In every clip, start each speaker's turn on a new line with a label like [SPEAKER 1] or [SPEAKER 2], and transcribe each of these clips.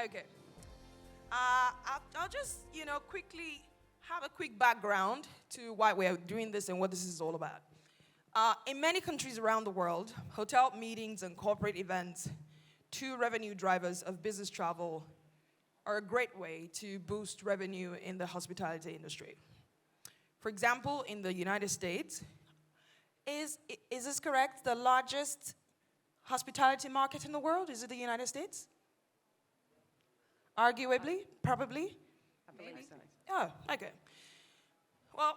[SPEAKER 1] Okay. I'll just, quickly have a quick background to why we're doing this and what this is all about. In many countries around the world, hotel meetings and corporate events, two revenue drivers of business travel, are a great way to boost revenue in the hospitality industry. For example, in the United States, is this correct? The largest hospitality market in the world? Is it the United States? Arguably, probably.
[SPEAKER 2] Maybe.
[SPEAKER 1] Oh, okay. Well,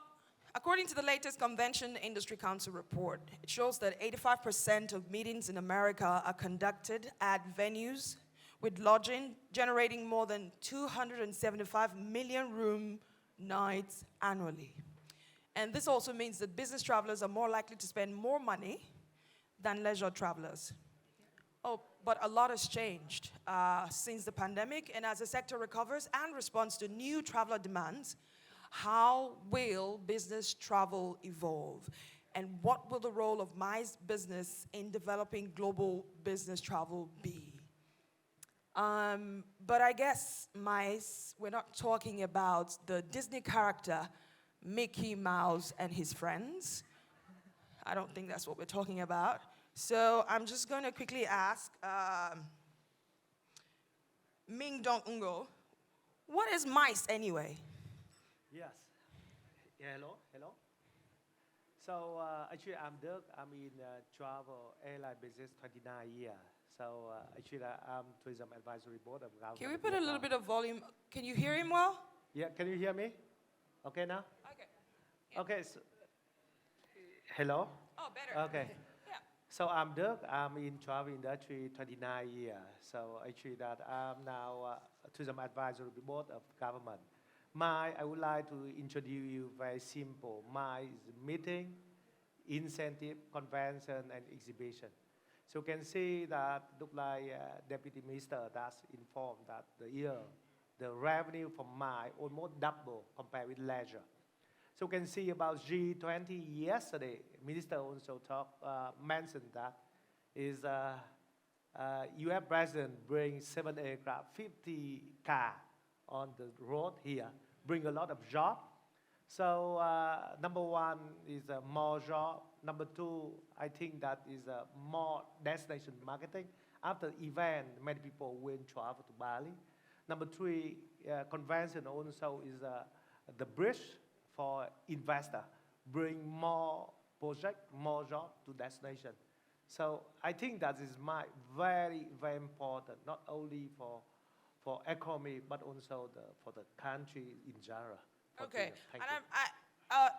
[SPEAKER 1] according to the latest Convention Industry Council report, it shows that 85% of meetings in America are conducted at venues with lodging generating more than 275 million room nights annually. And this also means that business travelers are more likely to spend more money than leisure travelers. Oh, but a lot has changed since the pandemic, and as the sector recovers and responds to new traveler demands, how will business travel evolve? And what will the role of MICE business in developing global business travel be? But I guess MICE, we're not talking about the Disney character Mickey Mouse and his friends. I don't think that's what we're talking about. So I'm just going to quickly ask Minh Dong Ngo, what is MICE anyway?
[SPEAKER 2] Yes. Yeah, hello. So actually, I'm Dirk. I'm in travel airline business 29 years. So actually, I'm tourism advisory board of government.
[SPEAKER 1] Can we put a little bit of volume? Can you hear him well?
[SPEAKER 2] Yeah, can you hear me? Okay now?
[SPEAKER 1] Okay. Yeah.
[SPEAKER 2] Okay. So, hello.
[SPEAKER 1] Oh, better.
[SPEAKER 2] Okay.
[SPEAKER 1] Yeah.
[SPEAKER 2] So I'm Dirk. I'm in travel industry 29 years. So actually, that I'm now tourism advisory board of government. I would like to introduce you very simple. Is meeting, incentive, convention, and exhibition. So you can see that look like Deputy Minister that's informed that the revenue from almost double compared with leisure. So you can see about G20 yesterday, Minister also mentioned that is U.S. President bring 7 aircraft, 50 car on the road here, bring a lot of job. So number one is more job. Number two, I think that is more destination marketing. After event, many people will travel to Bali. Number three, convention also is the bridge for investor, bring more project, more job to destination. So I think that is very, very important, not only for economy, but also for the country in general.
[SPEAKER 1] Okay,
[SPEAKER 2] Thank
[SPEAKER 1] and
[SPEAKER 2] you.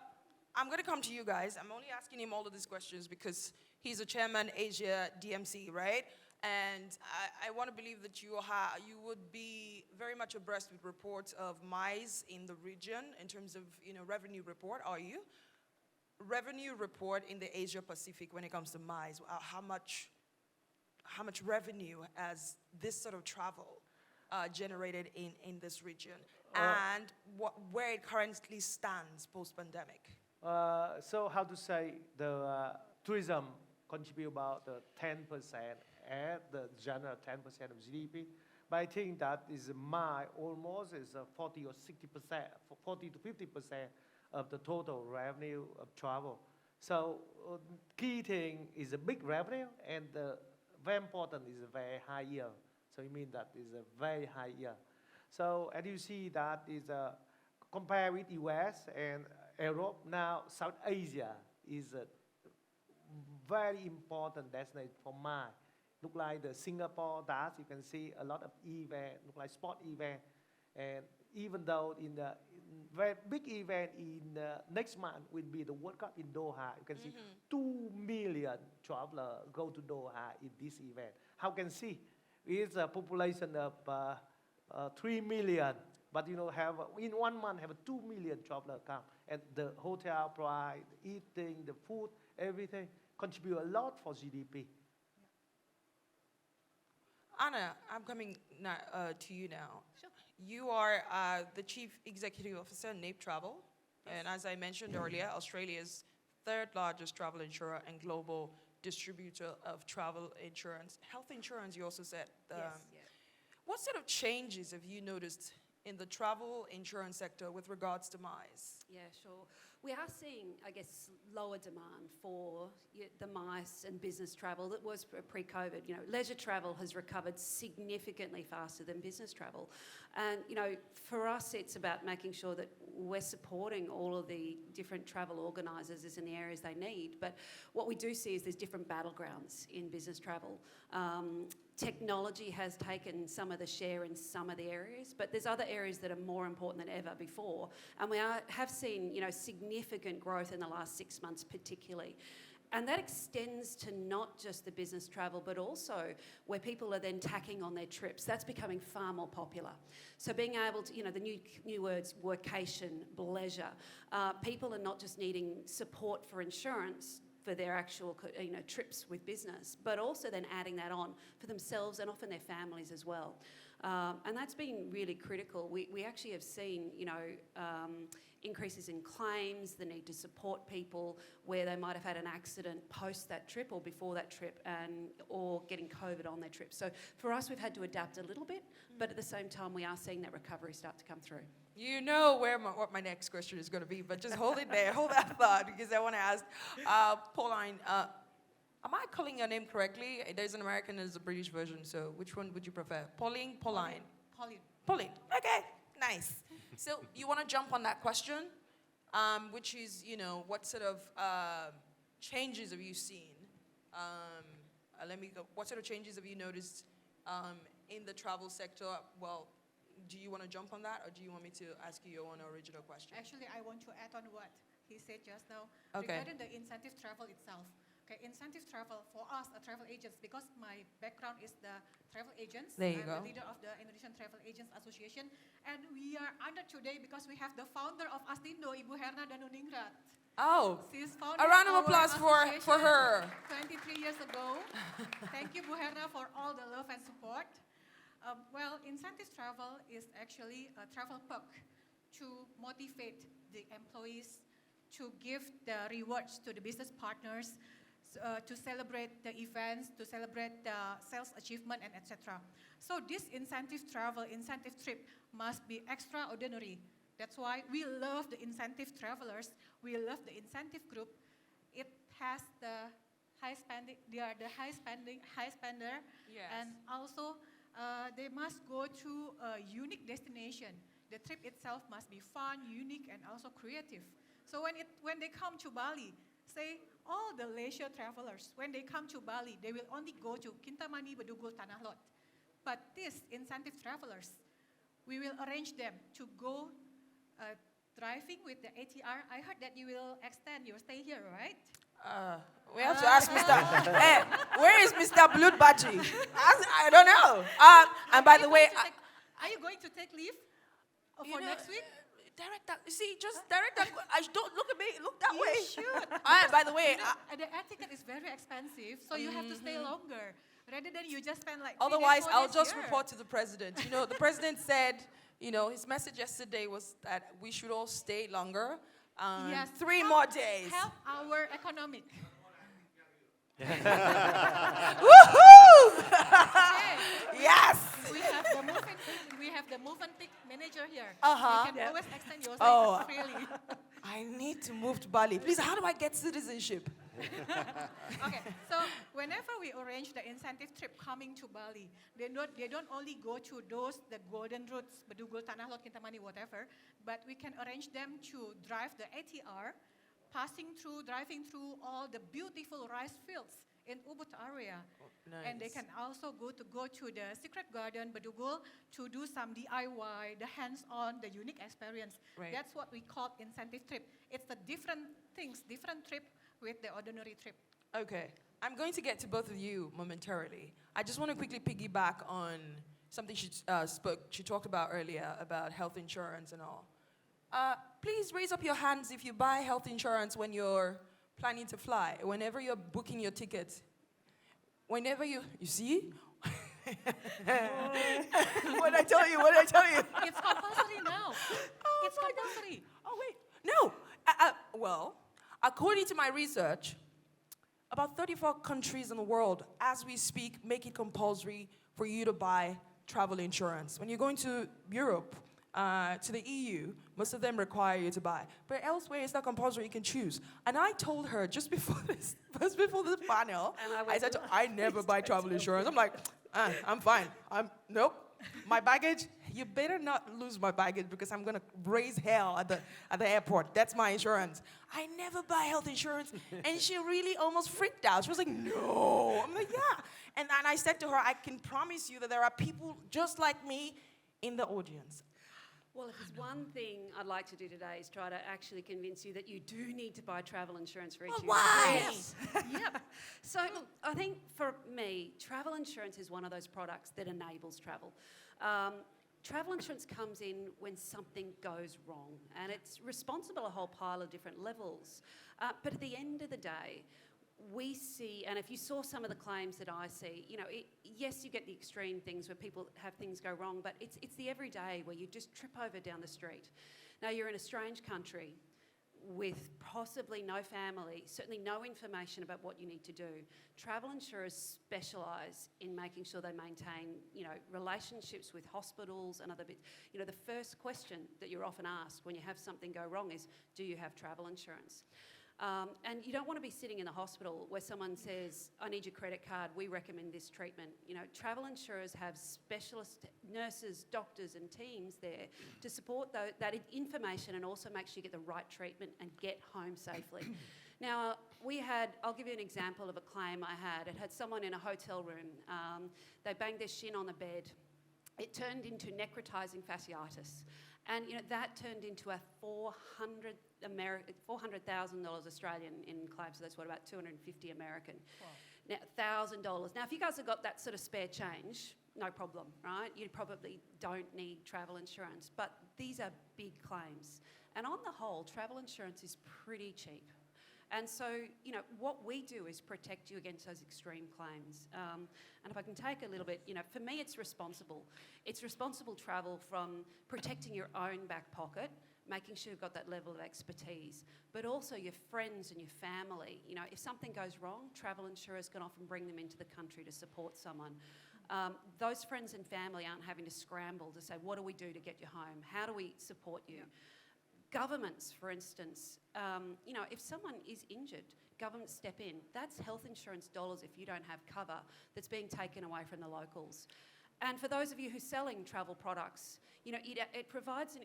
[SPEAKER 1] I'm going to come to you guys. I'm only asking him all of these questions because he's a chairman Asia DMC, right? And I want to believe that you would be very much abreast with reports of MICE in the region in terms of revenue report. Are you? Revenue report in the Asia Pacific when it comes to MICE. How much revenue has this sort of travel generated in this region, and where it currently stands post-pandemic?
[SPEAKER 2] So how to say the tourism contribute about 10% at the general 10% of GDP, but I think that is almost is 40 or 60%, 40 to 50% of the total revenue of travel. So key thing is a big revenue, and very important is a very high yield. So it means that is a very high yield. So as you see that is compared with US and Europe, now South Asia is a very important destination for mine. Look like the Singapore, that you can see a lot of event, look like sport event. And even though in the very big event in next month will be the World Cup in Doha, you can see 2 million travelers go to Doha in this event. How can see? It's a population of 3 million, but have in 1 month have 2 million travelers come, and the hotel price, eating, the food, everything contribute a lot for GDP.
[SPEAKER 1] Anna, I'm coming to you now.
[SPEAKER 3] Sure.
[SPEAKER 1] You are the Chief Executive Officer, NAPE Travel.
[SPEAKER 3] Yes.
[SPEAKER 1] And as I mentioned earlier, Australia's third largest travel insurer and global distributor of travel insurance. Health insurance, you also said.
[SPEAKER 3] Yes. Yeah.
[SPEAKER 1] what sort of changes have you noticed in the travel insurance sector with regards to MICE?
[SPEAKER 3] Yeah, sure. We are seeing, I guess, lower demand for the MICE and business travel that was pre-COVID. You know, leisure travel has recovered significantly faster than business travel. And, you know, for us, it's about making sure that we're supporting all of the different travel organisers in the areas they need. But what we do see is there's different battlegrounds in business travel. Technology has taken some of the share in some of the areas, but there's other areas that are more important than ever before. And we have seen, you know, significant growth in the last 6 months particularly. And that extends to not just the business travel, but also where people are then tacking on their trips. That's becoming far more popular. So being able to, you know, the new words, workation, leisure. People are not just needing support for insurance for their actual, you know, trips with business, but also then adding that on for themselves and often their families as well. And that's been really critical. We actually have seen, you know, increases in claims, the need to support people where they might have had an accident post that trip or before that trip, or getting COVID on their trip. So for us, we've had to adapt a little bit, but at the same time, we are seeing that recovery start to come through.
[SPEAKER 1] You know what my next question is going to be, but just hold it there, hold that thought, because I want to ask Pauline, am I calling your name correctly? There's an American and there's a British version, so which one would you prefer? Pauline? Pauline? Pauline. Okay, nice. So you want to jump on that question, which is, you know, what sort of changes have you seen? Let me go. What sort of changes have you noticed in the travel sector? Well, do you want to jump on that, or do you want me to ask you your own original question?
[SPEAKER 4] Actually, I want to add on what he said just now
[SPEAKER 1] Okay.
[SPEAKER 4] regarding the incentive travel itself. Okay, incentive travel for us, travel agents, because my background is the travel agents.
[SPEAKER 1] There you
[SPEAKER 4] I'm
[SPEAKER 1] go.
[SPEAKER 4] the leader of the Indonesian Travel Agents Association, and we are honored today because we have the founder of ASTINDO, Ibu Herna Danuningrat.
[SPEAKER 1] Oh,
[SPEAKER 4] She's founded
[SPEAKER 1] a round of
[SPEAKER 4] our
[SPEAKER 1] applause for
[SPEAKER 4] association
[SPEAKER 1] her.
[SPEAKER 4] 23 years ago. Thank you, Bu Herna, for all the love and support. Well, incentive travel is actually a travel perk to motivate the employees, to give the rewards to the business partners, to celebrate the events, to celebrate the sales achievement, and etc. So this incentive travel, incentive trip must be extraordinary. That's why we love the incentive travelers. We love the incentive group. It has the high spending. They are the high spender,
[SPEAKER 1] Yes.
[SPEAKER 4] and also they must go to a unique destination. The trip itself must be fun, unique, and also creative. So when they come to Bali, say all the leisure travelers, when they come to Bali, they will only go to Kintamani, Bedugul, Tanah Lot. But these incentive travelers, we will arrange them to go driving with the ATR. I heard that you will extend your stay here, right?
[SPEAKER 1] We have to ask Mr. Hey, where is Mr. Blood Baji? I don't know. And by the way,
[SPEAKER 4] Are you going to take leave
[SPEAKER 1] you
[SPEAKER 4] for
[SPEAKER 1] know,
[SPEAKER 4] next week?
[SPEAKER 1] direct that. See, just direct that. Don't look at me. Look that
[SPEAKER 4] You
[SPEAKER 1] way.
[SPEAKER 4] should.
[SPEAKER 1] By the way,
[SPEAKER 4] The air ticket is very expensive, so you have to stay longer. Rather than you just spend like 3 days,
[SPEAKER 1] otherwise
[SPEAKER 4] 4
[SPEAKER 1] I'll
[SPEAKER 4] days
[SPEAKER 1] just
[SPEAKER 4] here.
[SPEAKER 1] report to the president. You know, the president said, you know, his message yesterday was that we should all stay longer.
[SPEAKER 4] Yes,
[SPEAKER 1] 3
[SPEAKER 4] help-
[SPEAKER 1] more days.
[SPEAKER 4] Help our economic.
[SPEAKER 1] Woohoo!
[SPEAKER 4] Okay.
[SPEAKER 1] Yes.
[SPEAKER 4] We have the Movenpick manager here.
[SPEAKER 1] Uh-huh.
[SPEAKER 4] You can always extend your
[SPEAKER 1] Oh.
[SPEAKER 4] stay freely.
[SPEAKER 1] I need to move to Bali. Please, how do I get citizenship?
[SPEAKER 4] Okay, so whenever we arrange the incentive trip coming to Bali, they don't only go to the golden routes, Bedugul, Tanah Lot, Kintamani, whatever, but we can arrange them to drive the ATR, driving through all the beautiful rice fields in Ubud area. And they can also go to the Secret Garden, Bedugul, to do some DIY, the hands-on, the unique experience.
[SPEAKER 1] Right.
[SPEAKER 4] That's what we call incentive trip. It's the different things, different trip with the ordinary trip.
[SPEAKER 1] Okay, I'm going to get to both of you momentarily. I just want to quickly piggyback on something she talked about earlier about health insurance and all. Please raise up your hands if you buy health insurance when you're planning to fly, whenever you're booking your ticket. Whenever you see? What I tell you?
[SPEAKER 4] It's compulsory now. It's compulsory.
[SPEAKER 1] Oh, wait. No. Well, according to my research, about 34 countries in the world, as we speak, make it compulsory for you to buy travel insurance. When you're going to Europe, to the EU, most of them require you to buy. But elsewhere, it's not compulsory, you can choose. And I told her just before this panel,
[SPEAKER 3] And I
[SPEAKER 1] I
[SPEAKER 3] went,
[SPEAKER 1] said, to her, I never
[SPEAKER 3] "Please
[SPEAKER 1] buy
[SPEAKER 3] don't
[SPEAKER 1] travel
[SPEAKER 3] tell
[SPEAKER 1] insurance.
[SPEAKER 3] me."
[SPEAKER 1] I'm like, I'm fine. Nope. My baggage, you better not lose my baggage because I'm gonna raise hell at the airport. That's my insurance. I never buy health insurance. And she really almost freaked out. She was like, no. I'm like, yeah. And I said to her, I can promise you that there are people just like me in the audience.
[SPEAKER 3] Well, if there's one thing I'd like to do today is try to actually convince you that you do need to buy travel insurance for each
[SPEAKER 1] Well,
[SPEAKER 3] of
[SPEAKER 1] why?
[SPEAKER 3] Yes. Yep. So look, I think for me, travel insurance is one of those products that enables travel. Travel insurance comes in when something goes wrong, and it's responsible a whole pile of different levels. But at the end of the day, we see, and if you saw some of the claims that I see, you know, yes, you get the extreme things where people have things go wrong, but it's the everyday where you just trip over down the street. Now, you're in a strange country with possibly no family, certainly no information about what you need to do. Travel insurers specialise in making sure they maintain, you know, relationships with hospitals and other bits. You know, the first question that you're often asked when you have something go wrong is, do you have travel insurance? And you don't want to be sitting in the hospital where someone says, I need your credit card, we recommend this treatment. You know, travel insurers have specialist nurses, doctors and teams there to support that information and also make sure you get the right treatment and get home safely. Now, I'll give you an example of a claim I had. It had someone in a hotel room. They banged their shin on the bed. It turned into necrotizing fasciitis. And you know that turned into a $400,000 Australian in claims, so that's about 250 American. Wow. Now $1,000. Now, if you guys have got that sort of spare change, no problem, right? You probably don't need travel insurance, but these are big claims. And on the whole, travel insurance is pretty cheap. And so, you know, what we do is protect you against those extreme claims. And if I can take a little bit, you know, for me it's responsible. It's responsible travel from protecting your own back pocket, making sure you've got that level of expertise, but also your friends and your family. You know, if something goes wrong, travel insurers can often bring them into the country to support someone. Those friends and family aren't having to scramble to say, what do we do to get you home? How do we support you? Yeah. Governments, for instance, you know, if someone is injured, governments step in. That's health insurance dollars if you don't have cover that's being taken away from the locals. And for those of you who are selling travel products, you know, it provides an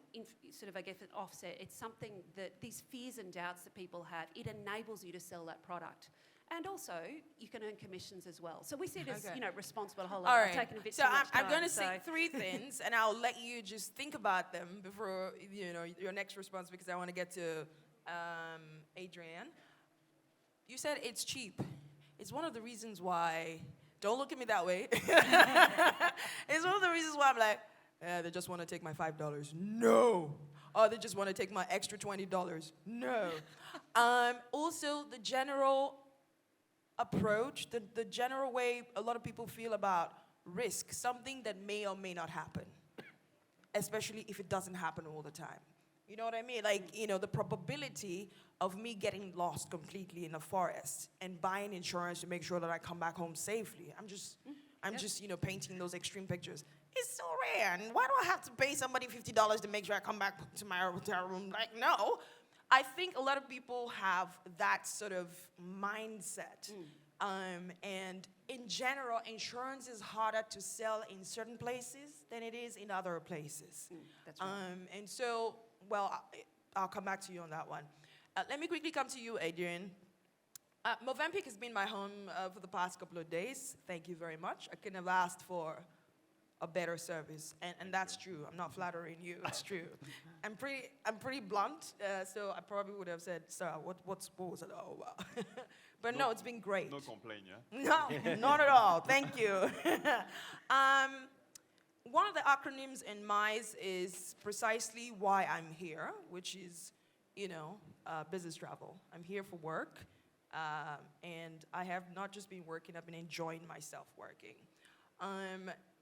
[SPEAKER 3] offset. It's something that these fears and doubts that people have, it enables you to sell that product. And also, you can earn commissions as well. So we see it as, you know, responsible a whole lot.
[SPEAKER 1] All
[SPEAKER 3] I've
[SPEAKER 1] right.
[SPEAKER 3] taken a bit
[SPEAKER 1] So
[SPEAKER 3] too much
[SPEAKER 1] I'm going to
[SPEAKER 3] time,
[SPEAKER 1] say three things, and I'll let you just think about them before, you know, your next response, because I want to get to Adrien. You said it's cheap. It's one of the reasons why, don't look at me that way. It's one of the reasons why I'm like, they just want to take my $5. No. Oh, they just want to take my extra $20. No. Also, the general approach, the general way a lot of people feel about risk, something that may or may not happen, especially if it doesn't happen all the time. You know what I mean? Like, you know, the probability of me getting lost completely in the forest and buying insurance to make sure that I come back home safely. I'm just, you know, painting those extreme pictures. It's so rare. And why do I have to pay somebody $50 to make sure I come back to my hotel room? Like, no. I think a lot of people have that sort of mindset. And in general, insurance is harder to sell in certain places than it is in other places.
[SPEAKER 3] That's right.
[SPEAKER 1] And so, well, I'll come back to you on that one. Let me quickly come to you, Adrien. Movenpick has been my home for the past couple of days. Thank you very much. I couldn't have asked for a better service, and that's true. I'm not flattering you. It's true. I'm pretty blunt, so I probably would have said, "Sir, what was it?" Oh, wow. But no, it's been great.
[SPEAKER 5] No complaint, yeah?
[SPEAKER 1] No, not at all. Thank you. One of the acronyms in MICE is precisely why I'm here, which is, you know, business travel. I'm here for work, and I have not just been working, I've been enjoying myself working.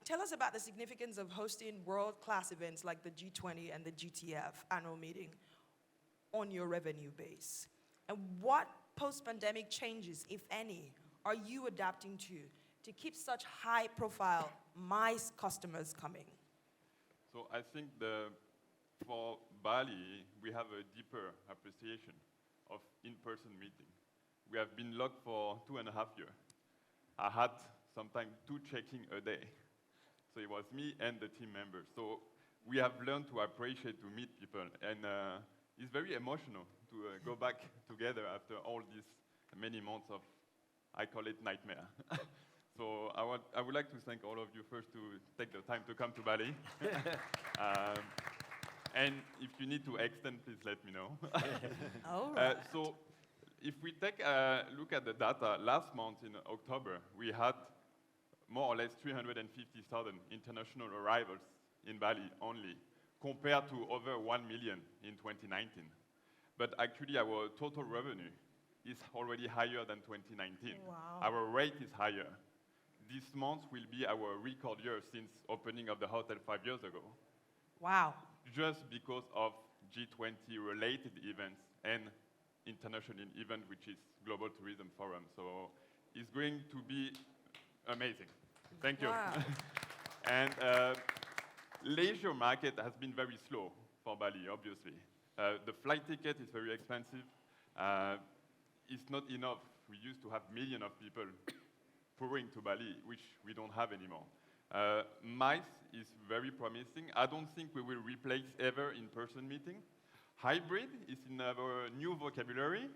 [SPEAKER 1] Tell us about the significance of hosting world-class events like the G20 and the GTF annual meeting on your revenue base. And what post-pandemic changes, if any, are you adapting to to keep such high-profile MICE customers coming?
[SPEAKER 5] So I think for Bali, we have a deeper appreciation of in-person meeting. We have been locked for 2.5 years. I had sometimes 2 check-in a day. So it was me and the team members. So we have learned to appreciate to meet people, and it's very emotional to go back together after all these many months of, I call it nightmare. So I would like to thank all of you first to take the time to come to Bali. And if you need to extend, please let me know.
[SPEAKER 1] All right.
[SPEAKER 5] So if we take a look at the data, last month in October, we had more or less 350,000 international arrivals in Bali only, compared to over 1 million in 2019. But actually, our total revenue is already higher than 2019.
[SPEAKER 1] Wow.
[SPEAKER 5] Our rate is higher. This month will be our record year since opening of the hotel 5 years ago,
[SPEAKER 1] Wow.
[SPEAKER 5] just because of G20 related events and international event, which is Global Tourism Forum. So it's going to be amazing. Thank you.
[SPEAKER 1] Wow.
[SPEAKER 5] And leisure market has been very slow for Bali, obviously. The flight ticket is very expensive. It's not enough. We used to have millions of people pouring to Bali, which we don't have anymore. MICE is very promising. I don't think we will replace ever in-person meeting. Hybrid is in our new vocabulary.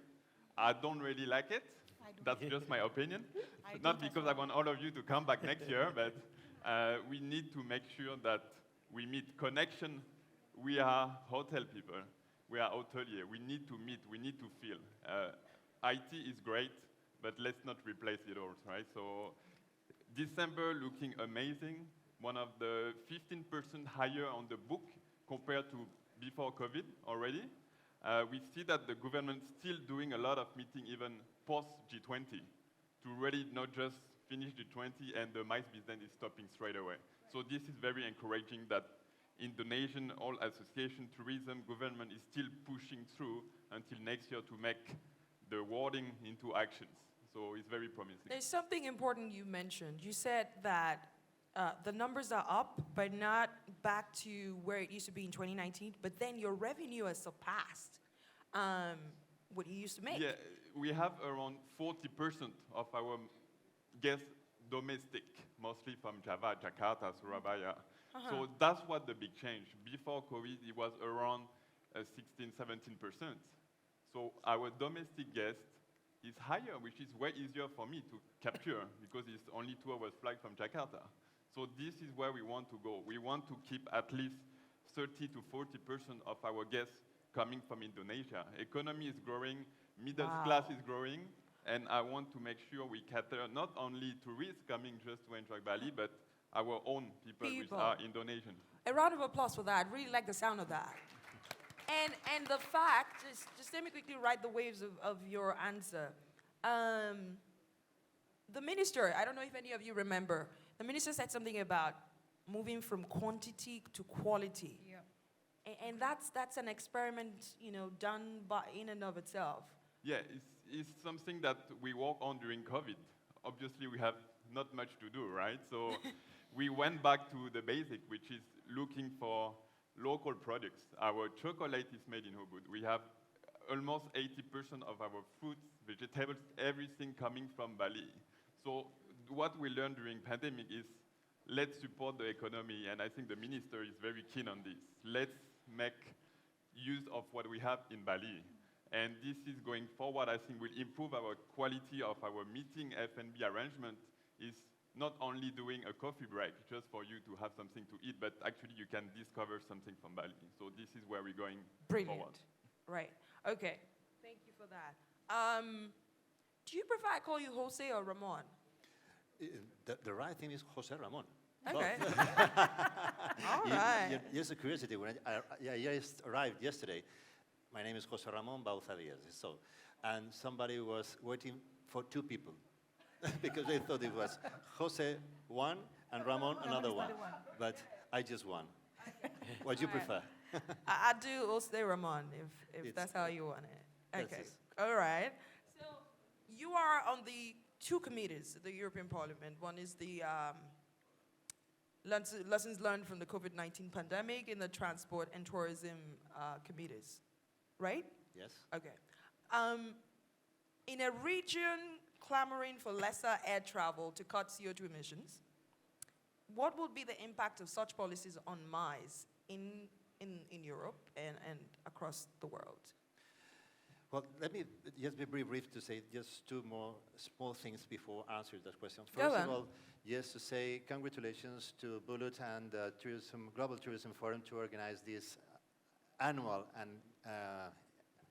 [SPEAKER 5] I don't really like it. That's just my opinion. Not because I want all of you to come back next year, but we need to make sure that we meet. Connection, we are hotel people. We are hotelier. We need to meet. We need to feel. IT is great, but let's not replace it all, right? So December looking amazing. One of the 15% higher on the book compared to before COVID already. We see that the government still doing a lot of meeting even post G20 to really not just finish G20 and the MICE business is stopping straight away. So this is very encouraging that Indonesian all association, tourism, government is still pushing through until next year to make the wording into actions. So it's very promising.
[SPEAKER 1] There's something important you mentioned. You said that the numbers are up, but not back to where it used to be in 2019, but then your revenue has surpassed what you used to make.
[SPEAKER 5] Yeah, we have around 40% of our guests domestic, mostly from Java, Jakarta, Surabaya. So that's what the big change. Before COVID, it was around 16, 17%. So our domestic guest is higher, which is way easier for me to capture because it's only 2 hours flight from Jakarta. So this is where we want to go. We want to keep at least 30 to 40% of our guests coming from Indonesia. Economy is growing, middle class is growing, and I want to make sure we cater not only tourists coming just to enjoy Bali, but our own people. Which are Indonesian.
[SPEAKER 1] A round of applause for that. I really like the sound of that. And the fact, just let me quickly ride the waves of your answer. The minister, I don't know if any of you remember, the minister said something about moving from quantity to quality.
[SPEAKER 4] Yeah.
[SPEAKER 1] And that's an experiment, done in and of itself.
[SPEAKER 5] Yeah, it's something that we work on during COVID. Obviously, we have not much to do, right? So we went back to the basic, which is looking for local products. Our chocolate is made in Ubud. We have almost 80% of our fruits, vegetables, everything coming from Bali. So what we learned during pandemic is let's support the economy, and I think the minister is very keen on this. Let's make use of what we have in Bali. And this is going forward, I think will improve our quality of our meeting F&B arrangement is not only doing a coffee break just for you to have something to eat, but actually you can discover something from Bali. So this is where we're going forward.
[SPEAKER 1] Right. Okay. Thank you for that. Do you prefer I call you Jose or Ramon?
[SPEAKER 6] The right thing is Jose Ramon.
[SPEAKER 1] Okay. All right.
[SPEAKER 6] Just a curiosity, when I just arrived yesterday, my name is Jose Ramon Bauza. So, and somebody was waiting for 2 people because they thought it was Jose one and Ramon another one. But I just won. What do you prefer?
[SPEAKER 1] I do Jose Ramon if that's how you want it. Okay. All right. So you are on the two committees at the European Parliament. One is the lessons learned from the COVID-19 pandemic in the transport and tourism committees, right?
[SPEAKER 6] Yes.
[SPEAKER 1] Okay. In a region clamoring for lesser air travel to cut CO2 emissions, what would be the impact of such policies on MICE in Europe and across the world?
[SPEAKER 6] Well, let me just be brief to say just two more small things before answering that question.
[SPEAKER 1] Go
[SPEAKER 6] First
[SPEAKER 1] on.
[SPEAKER 6] of all, yes, to say congratulations to Bullet and Global Tourism Forum to organize this annual and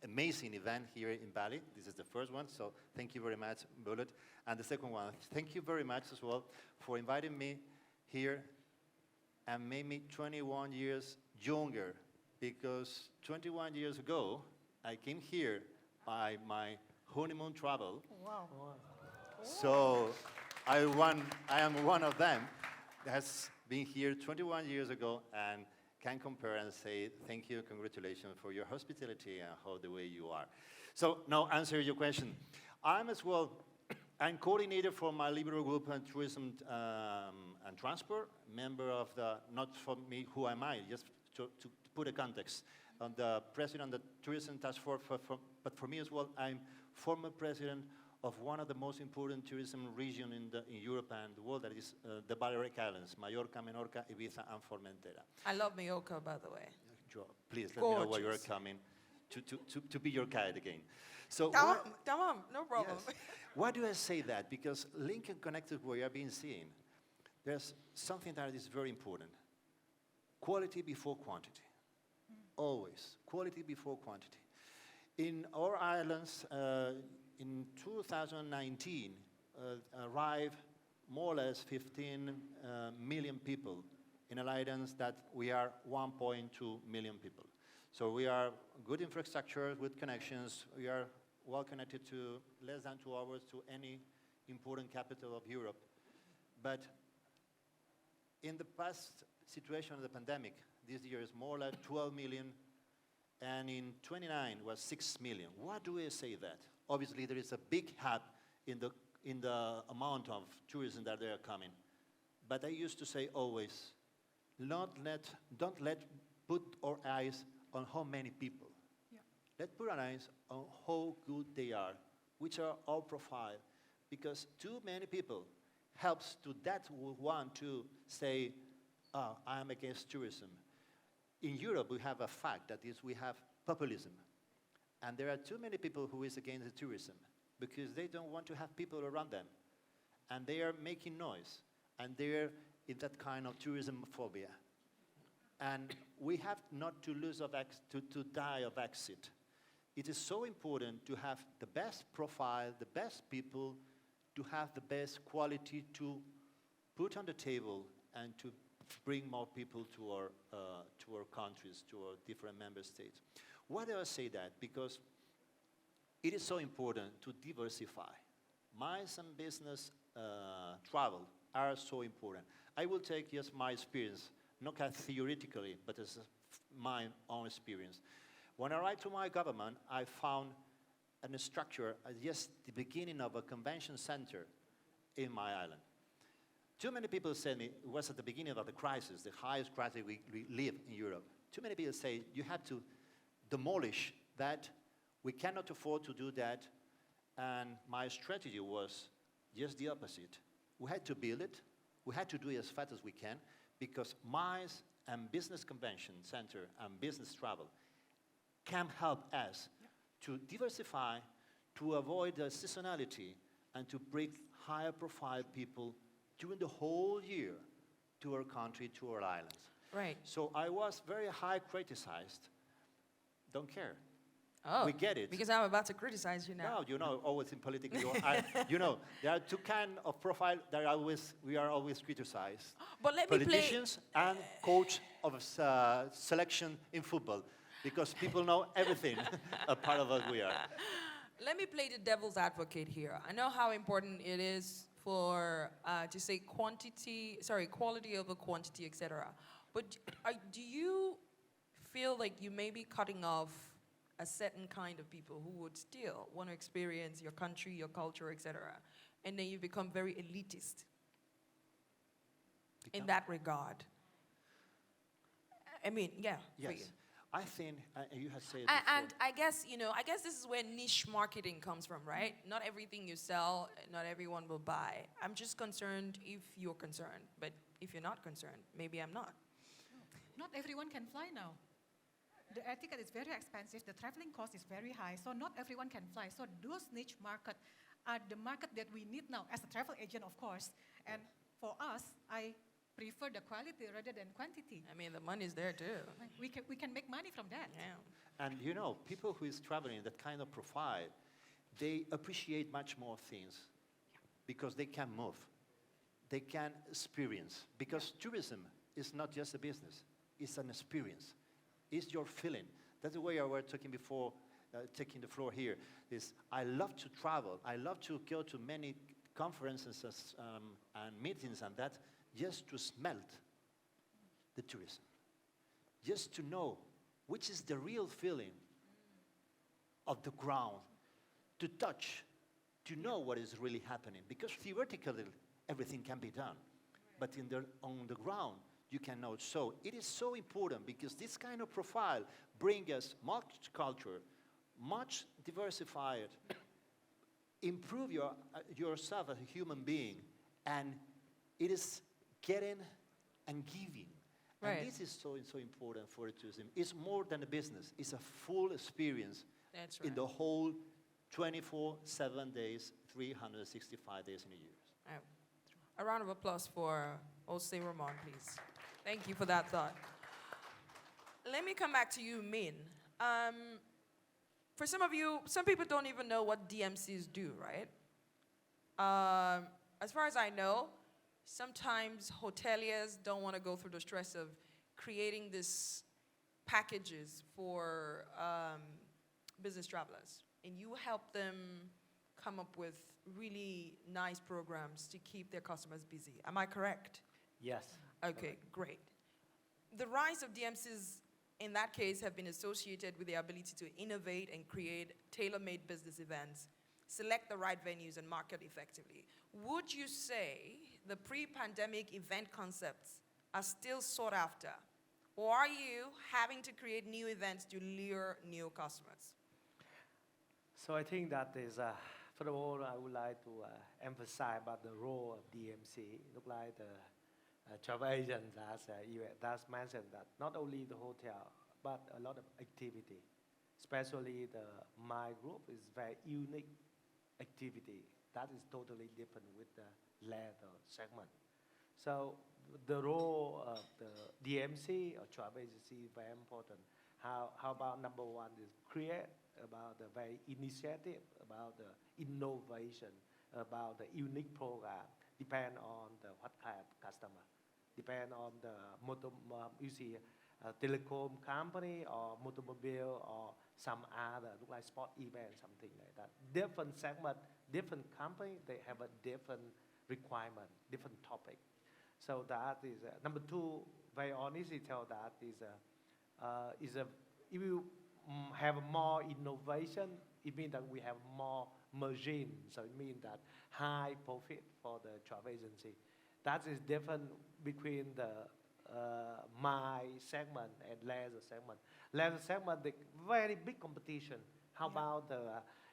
[SPEAKER 6] amazing event here in Bali. This is the first one, so thank you very much, Bullet. And the second one, thank you very much as well for inviting me here and made me 21 years younger, because 21 years ago, I came here by my honeymoon travel.
[SPEAKER 4] Wow.
[SPEAKER 6] So I am one of them that has been here 21 years ago and can compare and say thank you, congratulations for your hospitality and how the way you are. So now answer your question. I'm coordinator for my liberal group on tourism and transport, member of the, not for me, who am I, just to put a context, on the president of the tourism task force, but for me as well, I'm former president of one of the most important tourism regions in Europe and the world, that is the Balearic Islands, Mallorca, Menorca, Ibiza, and Formentera.
[SPEAKER 1] I love Mallorca, by the way.
[SPEAKER 6] Please let me know where you're
[SPEAKER 1] Gorgeous.
[SPEAKER 6] coming to be your guide again. So
[SPEAKER 1] Tamam, no problem.
[SPEAKER 6] Yes. Why do I say that? Because linked and connected what you have been seeing, there's something that is very important. Quality before quantity. Always. Quality before quantity. In our islands, in 2019, arrived more or less 15 million people in islands that we are 1.2 million people. So we are good infrastructure with connections. We are well connected to less than 2 hours to any important capital of Europe. But in the past situation of the pandemic, this year is more like 12 million, and in 29 was 6 million. Why do I say that? Obviously, there is a big gap in the amount of tourism that they are coming. But I used to say always, don't let put our eyes on how many people.
[SPEAKER 4] Yeah.
[SPEAKER 6] Let's put our eyes on how good they are, which are our profile, because too many people helps to that who want to say, oh, I am against tourism. In Europe, we have a fact, that is, we have populism. And there are too many people who is against the tourism because they don't want to have people around them. And they are making noise. And they're in that kind of tourism phobia. And we have not to lose to die of exit. It is so important to have the best profile, the best people, to have the best quality to put on the table and to bring more people to our countries, to our different member states. Why do I say that? Because it is so important to diversify. MICE and business travel are so important. I will take just my experience, not theoretically, but as my own experience. When I arrived to my government, I found a structure at just the beginning of a convention center in my island. Too many people said me, it was at the beginning of the crisis, the highest crisis we live in Europe. Too many people say, you have to demolish that. We cannot afford to do that. And my strategy was just the opposite. We had to build it. We had to do it as fast as we can, because MICE and Business Convention Center and business travel can help us to diversify, to avoid the seasonality, and to bring higher profile people during the whole year to our country, to our islands.
[SPEAKER 1] Right.
[SPEAKER 6] So I was very high criticized. Don't care.
[SPEAKER 1] Oh,
[SPEAKER 6] we get it.
[SPEAKER 1] Because I'm about to criticize you now.
[SPEAKER 6] No, you know, always in politics, there are two kinds of profile that we are always criticized.
[SPEAKER 1] But let me play.
[SPEAKER 6] Politicians and coach of selection in football, because people know everything a part of what we are.
[SPEAKER 1] Let me play the devil's advocate here. I know how important it is for to say quality over quantity, etc. But do you feel like you may be cutting off a certain kind of people who would still want to experience your country, your culture, etc.? and then you become very elitist in
[SPEAKER 6] Become-
[SPEAKER 1] that regard. I mean, yeah, for you.
[SPEAKER 6] Yes. I think, you had said
[SPEAKER 1] And
[SPEAKER 6] before,
[SPEAKER 1] I guess, I guess this is where niche marketing comes from, right? Not everything you sell, not everyone will buy. I'm just concerned if you're concerned, but if you're not concerned, maybe I'm not.
[SPEAKER 4] Not everyone can fly now. The air ticket is very expensive, the traveling cost is very high, so not everyone can fly. So those niche market are the market that we need now as a travel agent, of course. And for us, I prefer the quality rather than quantity.
[SPEAKER 1] I mean, the money's there too.
[SPEAKER 4] Like, we can make money from that.
[SPEAKER 1] Yeah.
[SPEAKER 6] and people who is traveling that kind of profile, they appreciate much more things because they can move, they can experience. Because tourism is not just a business, it's an experience. It's your feeling. That's the way I was talking before, taking the floor here, is I love to travel. I love to go to many conferences and meetings and that, just to smell the tourism. Just to know which is the real feeling of the ground, to touch, to know what is really happening. Because theoretically, everything can be done. But on the ground, you can know. So it is so important because this kind of profile brings us much culture, much diversified, improve yourself as a human being, and it is getting and giving.
[SPEAKER 1] Right.
[SPEAKER 6] And this is so important for tourism. It's more than a business. It's a full experience
[SPEAKER 1] That's right.
[SPEAKER 6] in the whole 24/7 days, 365 days in a year.
[SPEAKER 1] All right. A round of applause for Jose Ramon, please. Thank you for that thought. Let me come back to you, Minh. For some of you, some people don't even know what DMCs do, right? As far as I know, sometimes hoteliers don't want to go through the stress of creating these packages for business travelers. And you help them come up with really nice programs to keep their customers busy. Am I correct?
[SPEAKER 2] Yes.
[SPEAKER 1] Okay, great. The rise of DMCs in that case have been associated with the ability to innovate and create tailor-made business events, select the right venues, and market effectively. Would you say the pre-pandemic event concepts are still sought after? Or are you having to create new events to lure new customers?
[SPEAKER 2] So I think that is, first of all, I would like to emphasize about the role of DMC. Look like the travel agent that's mentioned that not only the hotel, but a lot of activity, especially my group is very unique activity that is totally different with the leather segment. So the role of the DMC or travel agency is very important. How about number one is create about the very initiative, about the innovation, about the unique program, depend on what kind of customer, depend on the telecom company or automobile or some other, look like sport event, something like that. Different segment, different company, they have a different requirement, different topic. So that is number two. Very honestly, tell that is if you have more innovation, it means that we have more margin. So it means that high profit for the travel agency. That is different between the my segment and leisure segment. Leisure segment, the very big competition. How about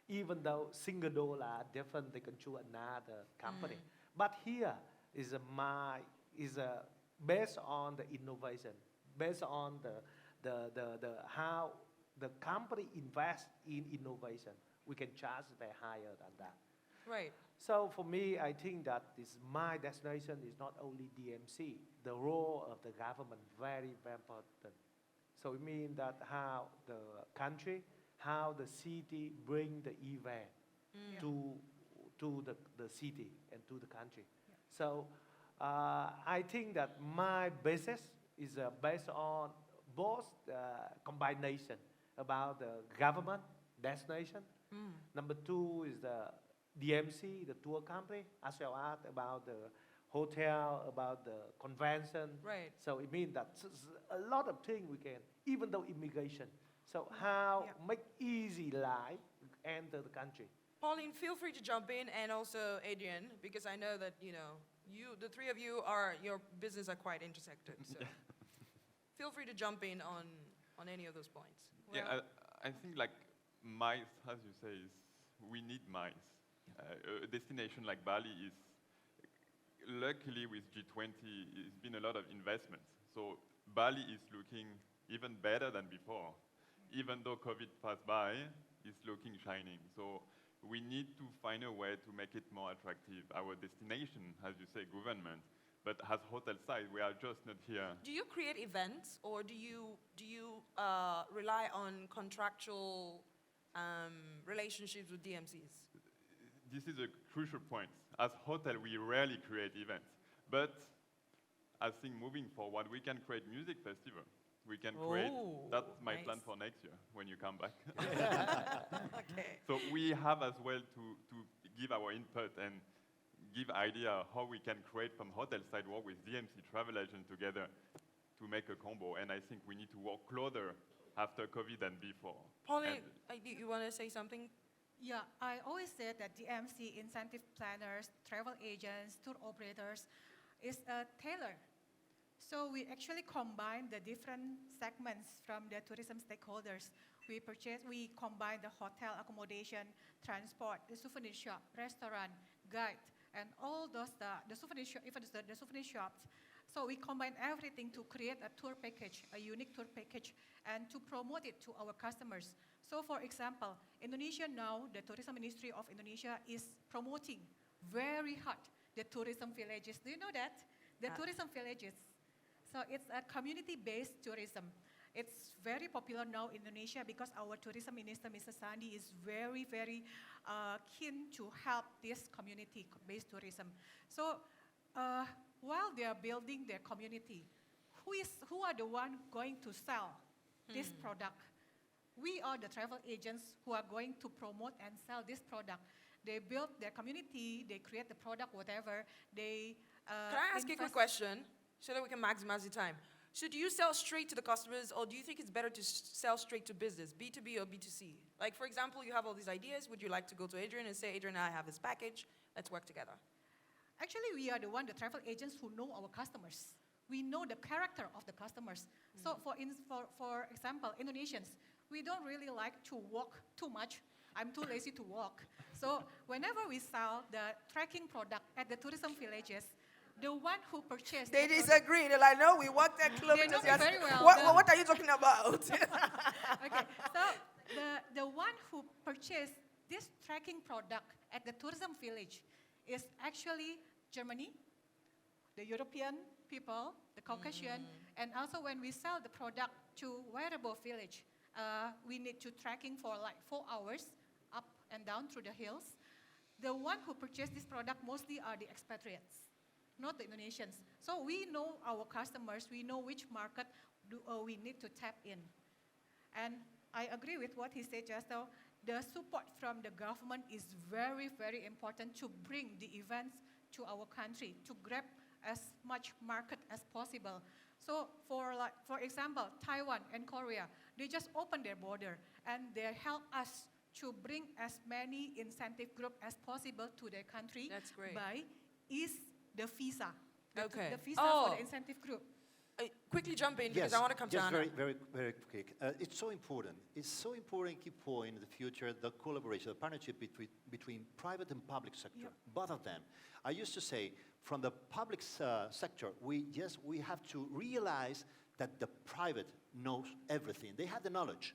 [SPEAKER 2] even though single dollar different, they can choose another company. But here is based on the innovation, based on the how the company invests in innovation. We can charge very higher than that.
[SPEAKER 1] Right.
[SPEAKER 2] So for me, I think that my destination is not only DMC. The role of the government very, very important. So it means that how the country, how the city bring the event to the city and to the country.
[SPEAKER 4] Yeah.
[SPEAKER 2] So I think that my business is based on both combination about the government destination. Number two is the DMC, the tour company, as well as about the hotel, about the convention.
[SPEAKER 1] Right.
[SPEAKER 2] So it means that a lot of things we can, even though immigration. So how make easy life enter the country.
[SPEAKER 1] Pauline, feel free to jump in, and also Adrien, because I know that, the three of you your business are quite intersected. So feel free to jump in on any of those points.
[SPEAKER 5] Yeah, I think like MICE, as you say, we need MICE. A destination like Bali is, luckily with G20, it's been a lot of investments. So Bali is looking even better than before. Even though COVID passed by, it's looking shining. So we need to find a way to make it more attractive. Our destination, as you say, government, but as hotel side, we are just not here.
[SPEAKER 1] Do you create events, or do you rely on contractual relationships with DMCs?
[SPEAKER 5] This is a crucial point. As hotel, we rarely create events. But I think moving forward, we can create music festival. We can create, that's my
[SPEAKER 1] nice.
[SPEAKER 5] plan for next year when you come back.
[SPEAKER 1] Okay.
[SPEAKER 5] So we have as well to give our input and give idea how we can create from hotel side work with DMC travel agent together to make a combo. And I think we need to work closer after COVID than before.
[SPEAKER 1] Pauline, you want to say something?
[SPEAKER 4] Yeah, I always say that DMC incentive planners, travel agents, tour operators is a tailor. So we actually combine the different segments from the tourism stakeholders. We combine the hotel accommodation, transport, the souvenir shop, restaurant, guide, and all those, the souvenir shop, even the souvenir shops. So we combine everything to create a tour package, a unique tour package, and to promote it to our customers. So for example, Indonesia now, the Tourism Ministry of Indonesia is promoting very hard the tourism villages. Do you know that? The tourism villages. So it's a community-based tourism. It's very popular now in Indonesia because our tourism minister, Mr. Sandi, is very, very keen to help this community-based tourism. So while they are building their community, who are the one going to sell this product? We are the travel agents who are going to promote and sell this product. They build their community, they create the product, whatever. They
[SPEAKER 1] Can I ask you a quick question so that we can maximize the time? So do you sell straight to the customers, or do you think it's better to sell straight to business, B2B or B2C? Like, for example, you have all these ideas. Would you like to go to Adrien and say, Adrien, I have this package. Let's work together.
[SPEAKER 4] Actually, we are the travel agents who know our customers. We know the character of the customers. So for example, Indonesians, we don't really like to walk too much. I'm too lazy to walk. So whenever we sell the trekking product at the tourism villages, the one who purchased
[SPEAKER 1] They
[SPEAKER 4] the
[SPEAKER 1] disagree. They're like, no, we walked 10 kilometers.
[SPEAKER 4] know me very well.
[SPEAKER 1] What are you talking about?
[SPEAKER 4] Okay, so the one who purchased this trekking product at the tourism village is actually Germany, the European people, the Caucasian, and also when we sell the product to wearable village, we need to trekking for like 4 hours up and down through the hills. The one who purchased this product mostly are the expatriates, not the Indonesians. So we know our customers, we know which market we need to tap in. And I agree with what he said just now. The support from the government is very, very important to bring the events to our country, to grab as much market as possible. So for example, Taiwan and Korea, they just opened their border and they help us to bring as many incentive group as possible to their country.
[SPEAKER 1] That's great.
[SPEAKER 4] By the visa.
[SPEAKER 1] Okay.
[SPEAKER 4] The visa for the incentive group.
[SPEAKER 1] Quickly jump in because I want to come to
[SPEAKER 6] just
[SPEAKER 1] Anna.
[SPEAKER 6] very, very, very quick. It's so important. It's so important, key point in the future, the collaboration, the partnership between private and public sector, both of them. I used to say, from the public sector, we have to realize that the private knows everything. They have the knowledge.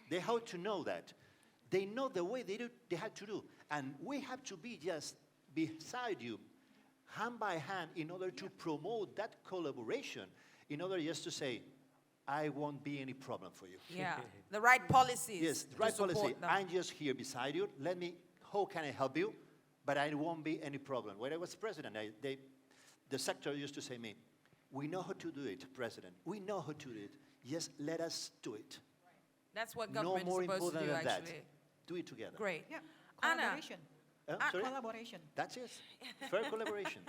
[SPEAKER 6] They have to know that. They know the way they have to do. And we have to be just beside you, hand by hand, in order to promote that collaboration, in order just to say, I won't be any problem for you.
[SPEAKER 1] Yeah, the right policies.
[SPEAKER 6] Yes, the
[SPEAKER 1] to
[SPEAKER 6] right policy.
[SPEAKER 1] support them.
[SPEAKER 6] I'm just here beside you. How can I help you? But I won't be any problem. When I was president, the sector used to say to me, we know how to do it, President. We know how to do it. Yes, let us do it.
[SPEAKER 1] That's what
[SPEAKER 6] No
[SPEAKER 1] government
[SPEAKER 6] more
[SPEAKER 1] is supposed to
[SPEAKER 6] important
[SPEAKER 1] do,
[SPEAKER 6] than that.
[SPEAKER 1] actually.
[SPEAKER 6] Do it together.
[SPEAKER 1] Great.
[SPEAKER 4] Yeah,
[SPEAKER 1] Anna.
[SPEAKER 4] collaboration.
[SPEAKER 6] Sorry?
[SPEAKER 4] Collaboration.
[SPEAKER 6] That's it. Fair collaboration.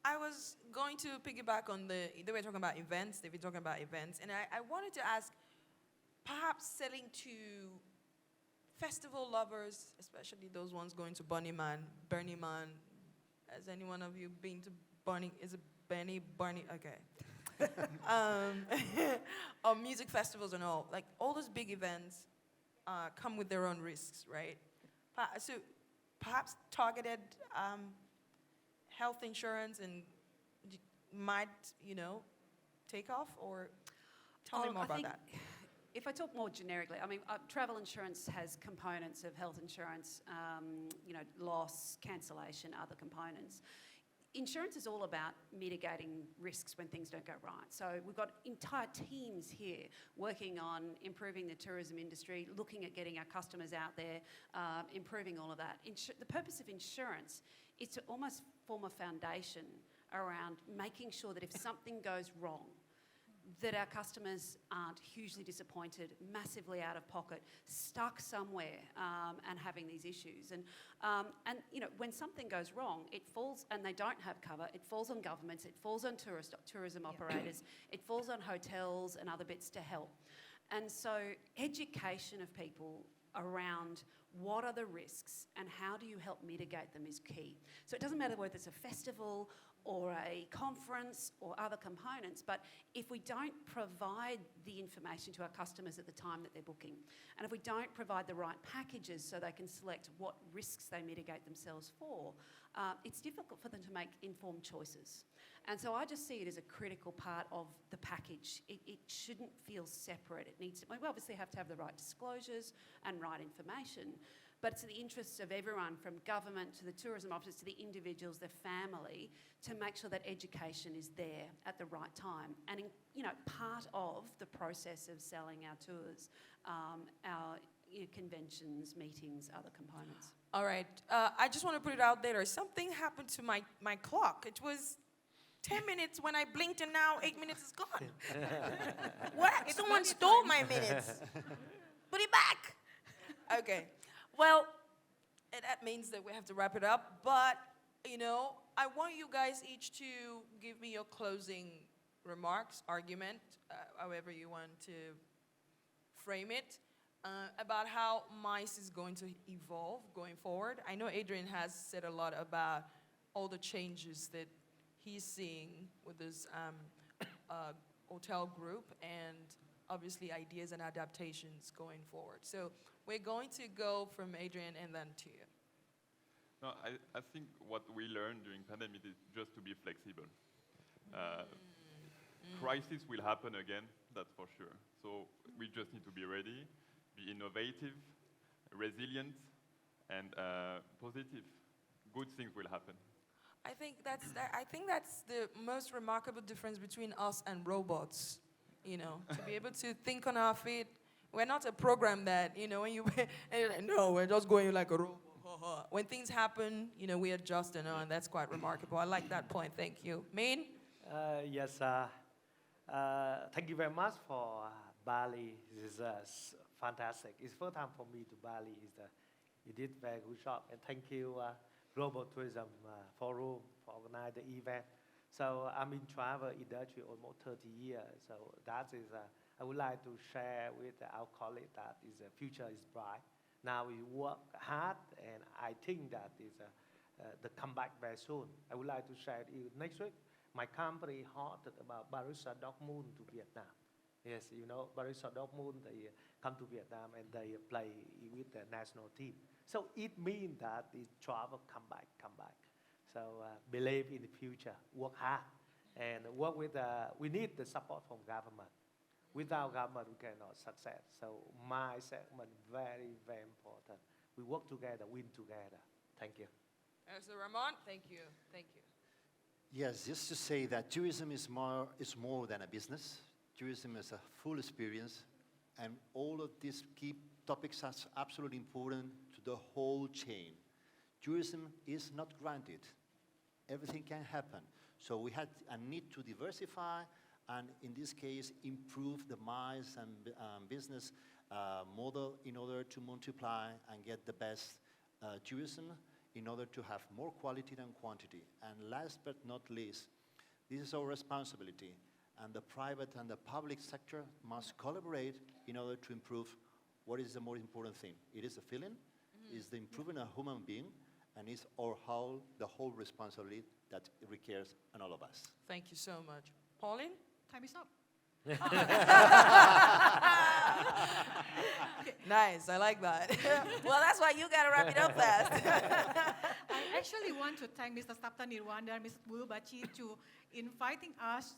[SPEAKER 1] I was going to piggyback on they were talking about events, they've been talking about events, and I wanted to ask, perhaps selling to festival lovers, especially those ones going to Burning Man. Has any one of you been to Burning? Is it Benny? Okay. Or music festivals and all. Like all those big events come with their own risks, right? So perhaps targeted health insurance and might, take off, or tell me more
[SPEAKER 3] I
[SPEAKER 1] about
[SPEAKER 3] think
[SPEAKER 1] that.
[SPEAKER 3] If I talk more generically, I mean, travel insurance has components of health insurance, loss, cancellation, other components. Insurance is all about mitigating risks when things don't go right. So we've got entire teams here working on improving the tourism industry, looking at getting our customers out there, improving all of that. The purpose of insurance is to almost form a foundation around making sure that if something goes wrong, that our customers aren't hugely disappointed, massively out of pocket, stuck somewhere and having these issues. And when something goes wrong, it falls, and they don't have cover, it falls on governments, it falls on tourism operators, it falls on hotels and other bits to help. And so education of people around what are the risks and how do you help mitigate them is key. So it doesn't matter whether it's a festival or a conference or other components, but if we don't provide the information to our customers at the time that they're booking, and if we don't provide the right packages so they can select what risks they mitigate themselves for, it's difficult for them to make informed choices. And so I just see it as a critical part of the package. It shouldn't feel separate. We obviously have to have the right disclosures and right information, but it's in the interests of everyone, from government to the tourism officers to the individuals, their family, to make sure that education is there at the right time. And part of the process of selling our tours, our conventions, meetings, other components.
[SPEAKER 1] All right. I just want to put it out there. Something happened to my clock. It was 10 minutes when I blinked, and now 8 minutes is gone. What? Someone stole my minutes. Put it back. Okay. Well, that means that we have to wrap it up. But, I want you guys each to give me your closing remarks, argument, however you want to frame it, about how MICE is going to evolve going forward. I know Adrien has said a lot about all the changes that he's seeing with this hotel group, and obviously ideas and adaptations going forward. So we're going to go from Adrien and then to you.
[SPEAKER 5] No, I think what we learned during pandemic is just to be flexible. Crisis will happen again, that's for sure. So we just need to be ready, be innovative, resilient, and positive. Good things will happen.
[SPEAKER 1] I think that's the most remarkable difference between us and robots. To be able to think on our feet. We're not a program that, when you, no, we're just going like a robot. When things happen, we adjust and that's quite remarkable. I like that point. Thank you. Minh?
[SPEAKER 2] Yes, thank you very much for Bali. This is fantastic. It's first time for me to Bali. You did very good job. And thank you, Global Tourism Forum, for organizing the event. So I'm in travel industry almost 30 years. So that is, I would like to share with our colleagues that the future is bright. Now we work hard, and I think that is the comeback very soon. I would like to share with you next week. My company heard about Borussia Dortmund to Vietnam. Yes, Borussia Dortmund, they come to Vietnam and they play with the national team. So it means that the travel come back. So believe in the future, work hard, and work with. We need the support from government. Without government, we cannot success. So my segment very, very important. We work together, win together. Thank you.
[SPEAKER 1] So Ramon, thank you.
[SPEAKER 6] Yes, just to say that tourism is more than a business. Tourism is a full experience, and all of these key topics are absolutely important to the whole chain. Tourism is not granted. Everything can happen. So we had a need to diversify, and in this case, improve the MICE and business model in order to multiply and get the best tourism, in order to have more quality than quantity. And last but not least, this is our responsibility, and the private and the public sector must collaborate in order to improve what is the more important thing? It is a feeling, it's the improving a human being, and it's the whole responsibility that it requires on all of us.
[SPEAKER 1] Thank you so much. Pauline?
[SPEAKER 4] Time is up.
[SPEAKER 1] Nice, I like that. Well, that's why you gotta wrap it up fast.
[SPEAKER 4] I actually want to thank Mr. Sapta Nirwanda and Mrs. Bulu Bachi to inviting us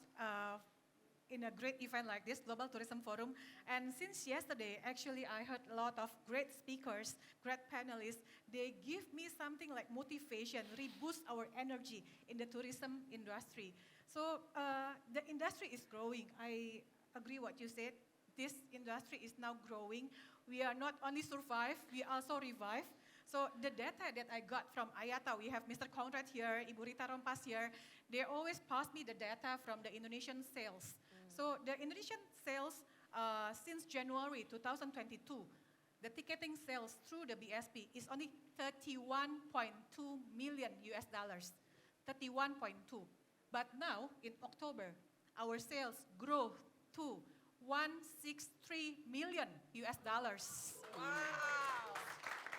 [SPEAKER 4] in a great event like this, Global Tourism Forum. And since yesterday, actually, I heard a lot of great speakers, great panelists. They give me something like motivation, reboost our energy in the tourism industry. So the industry is growing. I agree what you said. This industry is now growing. We are not only survive, we also revive. So the data that I got from IATA, we have Mr. Conrad here, Ibu Rita Rompas here, they always pass me the data from the Indonesian sales. So the Indonesian sales since January 2022, the ticketing sales through the BSP is only 31.2 million US dollars, 31.2. But now in October, our sales grow to 163 million US dollars. Wow.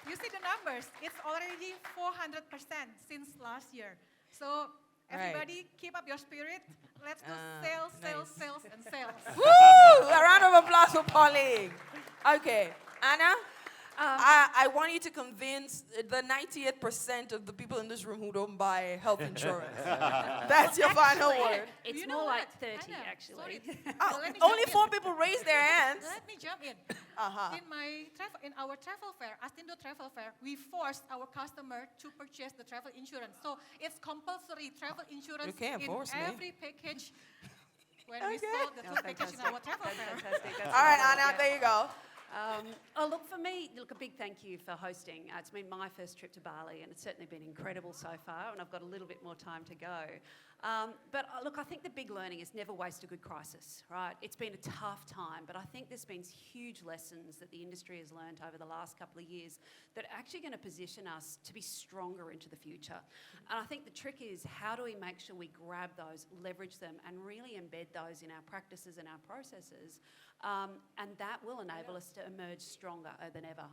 [SPEAKER 4] You see the numbers, it's already 400% since last year. So everybody keep up your spirit. Let's do sales, sales, sales, and sales.
[SPEAKER 1] Woo! A round of applause for Pauline. Okay, Anna, I want you to convince the 98% of the people in this room who don't buy health insurance. That's your final word.
[SPEAKER 3] It's
[SPEAKER 4] You know
[SPEAKER 3] more like
[SPEAKER 4] what?
[SPEAKER 3] 30,
[SPEAKER 4] Anna,
[SPEAKER 3] actually.
[SPEAKER 1] Oh,
[SPEAKER 4] Let me
[SPEAKER 1] only
[SPEAKER 4] jump
[SPEAKER 1] 4
[SPEAKER 4] in.
[SPEAKER 1] people raised their hands.
[SPEAKER 4] Let me jump in. In our travel fair, ASTINDO travel fair, we forced our customer to purchase the travel insurance. So it's compulsory travel insurance
[SPEAKER 1] You can't
[SPEAKER 4] in
[SPEAKER 1] force me.
[SPEAKER 4] every package when we sold the tour package in our travel fair.
[SPEAKER 3] Fantastic. That's
[SPEAKER 1] All right,
[SPEAKER 3] wonderful.
[SPEAKER 1] Anna, there you go.
[SPEAKER 3] Look, for me, a big thank you for hosting. It's been my first trip to Bali, and it's certainly been incredible so far, and I've got a little bit more time to go. Look, I think the big learning is never waste a good crisis, right? It's been a tough time, but I think there's been huge lessons that the industry has learned over the last couple of years that are actually going to position us to be stronger into the future. And I think the trick is, how do we make sure we grab those, leverage them, and really embed those in our practices and our processes? And that will enable us to emerge stronger than ever.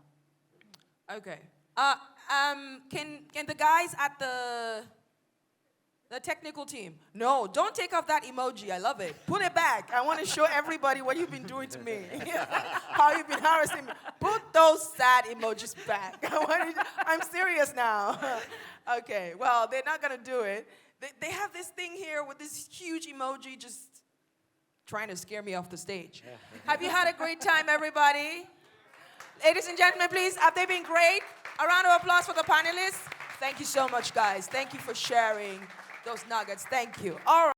[SPEAKER 1] Okay. Can the guys at the technical team? No, don't take off that emoji. I love it. Put it back. I want to show everybody what you've been doing to me. How you've been harassing me. Put those sad emojis back. I'm serious now. Okay. Well, they're not gonna do it. They have this thing here with this huge emoji just trying to scare me off the stage. Have you had a great time, everybody? Ladies and gentlemen, please, have they been great? A round of applause for the panelists. Thank you so much, guys. Thank you for sharing those nuggets. Thank you. All right.